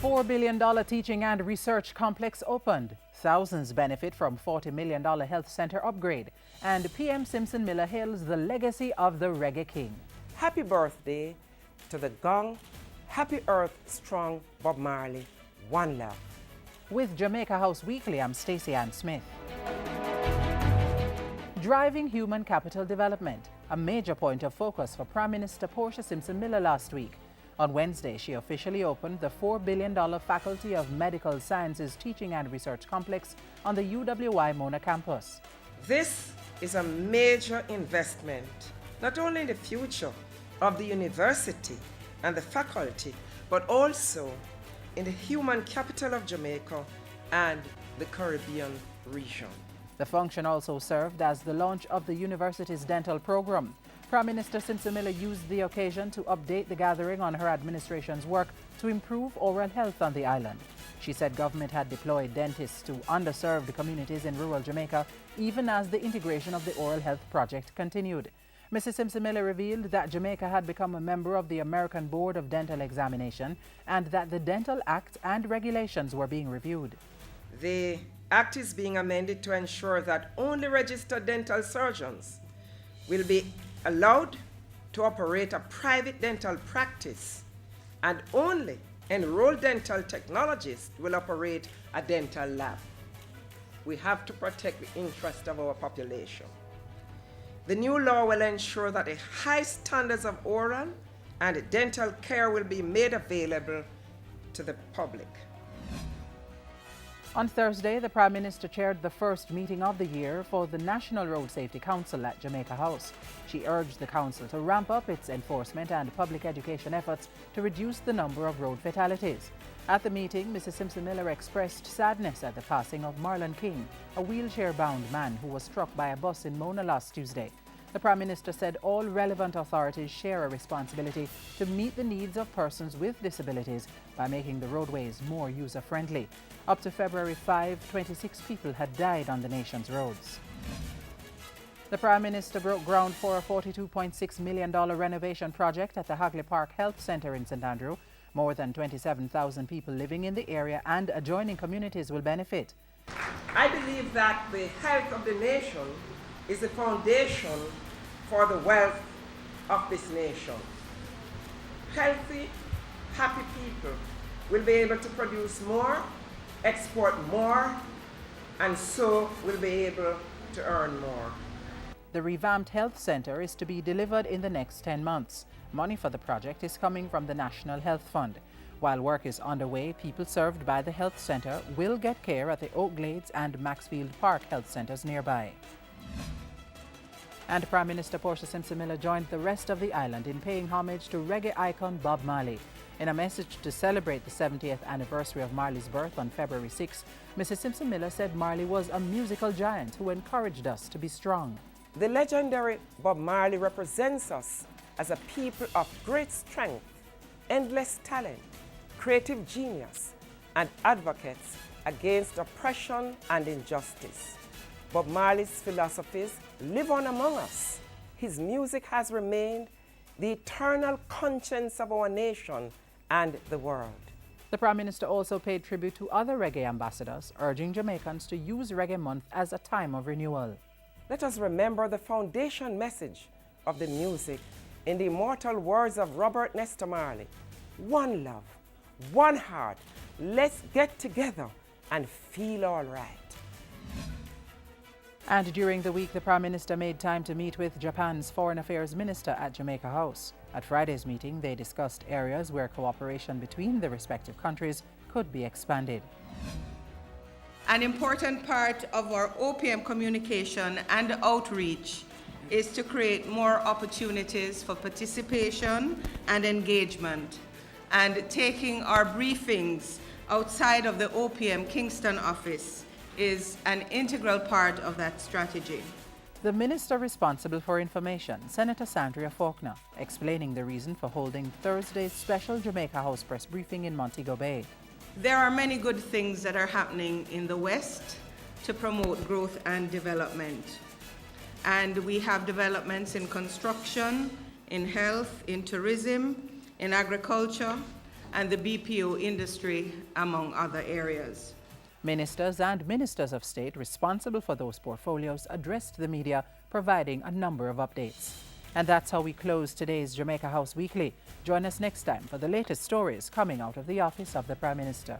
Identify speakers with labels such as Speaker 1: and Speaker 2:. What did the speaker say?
Speaker 1: $4 billion teaching and research complex opened. Thousands benefit from $40 million health center upgrade. And PM Simpson Miller hails the legacy of the Reggae King.
Speaker 2: Happy birthday to the gong, happy earth strong Bob Marley, one love.
Speaker 1: With Jamaica House Weekly, I'm Stacey Ann Smith. Driving human capital development, a major point of focus for Prime Minister Portia Simpson Miller last week. On Wednesday, she officially opened the $4 billion Faculty of Medical Sciences Teaching and Research Complex on the UWI Mona campus.
Speaker 2: This is a major investment, not only in the future of the university and the faculty, but also in the human capital of Jamaica and the Caribbean region.
Speaker 1: The function also served as the launch of the university's dental program. Prime Minister Simpson Miller used the occasion to update the gathering on her administration's work to improve oral health on the island. She said government had deployed dentists to underserved communities in rural Jamaica, even as the integration of the oral health project continued. Mrs. Simpson Miller revealed that Jamaica had become a member of the American Board of Dental Examination and that the Dental Act and regulations were being reviewed.
Speaker 2: The Act is being amended to ensure that only registered dental surgeons will be allowed to operate a private dental practice, and only enrolled dental technologists will operate a dental lab. We have to protect the interest of our population. The new law will ensure that the high standards of oral and dental care will be made available to the public.
Speaker 1: On Thursday, the Prime Minister chaired the first meeting of the year for the National Road Safety Council at Jamaica House. She urged the council to ramp up its enforcement and public education efforts to reduce the number of road fatalities. At the meeting, Mrs. Simpson Miller expressed sadness at the passing of Marlon King, a wheelchair-bound man who was struck by a bus in Mona last Tuesday. The Prime Minister said all relevant authorities share a responsibility to meet the needs of persons with disabilities by making the roadways more user-friendly. Up to February 5, 26 people had died on the nation's roads. The Prime Minister broke ground for a $42.6 million renovation project at the Hagley Park Health Centre in St. Andrew. More than 27,000 people living in the area and adjoining communities will benefit.
Speaker 2: I believe that the health of the nation is the foundation for the wealth of this nation. Healthy, happy people will be able to produce more, export more, and so will be able to earn more.
Speaker 1: The revamped health centre is to be delivered in the next 10 months. Money for the project is coming from the National Health Fund. While work is underway, people served by the health centre will get care at the Oak Glades and Maxfield Park health centres nearby. And Prime Minister Portia Simpson Miller joined the rest of the island in paying homage to reggae icon Bob Marley. In a message to celebrate the 70th anniversary of Marley's birth on February 6, Mrs. Simpson Miller said Marley was a musical giant who encouraged us to be strong.
Speaker 2: The legendary Bob Marley represents us as a people of great strength, endless talent, creative genius, and advocates against oppression and injustice. Bob Marley's philosophies live on among us. His music has remained the eternal conscience of our nation and the world.
Speaker 1: The Prime Minister also paid tribute to other reggae ambassadors, urging Jamaicans to use Reggae Month as a time of renewal.
Speaker 2: Let us remember the foundation message of the music in the immortal words of Robert Nesta Marley. One love, one heart, let's get together and feel all right.
Speaker 1: And during the week, the Prime Minister made time to meet with Japan's Foreign Affairs Minister at Jamaica House. At Friday's meeting, they discussed areas where cooperation between the respective countries could be expanded.
Speaker 3: An important part of our OPM communication and outreach is to create more opportunities for participation and engagement, and taking our briefings outside of the OPM Kingston office is an integral part of that strategy.
Speaker 1: The Minister responsible for information, Senator Sandria Faulkner, explaining the reason for holding Thursday's special Jamaica House press briefing in Montego Bay.
Speaker 3: There are many good things that are happening in the West to promote growth and development. And we have developments in construction, in health, in tourism, in agriculture, and the BPO industry, among other areas.
Speaker 1: Ministers and ministers of state responsible for those portfolios addressed the media, providing a number of updates. And that's how we close today's Jamaica House Weekly. Join us next time for the latest stories coming out of the office of the Prime Minister.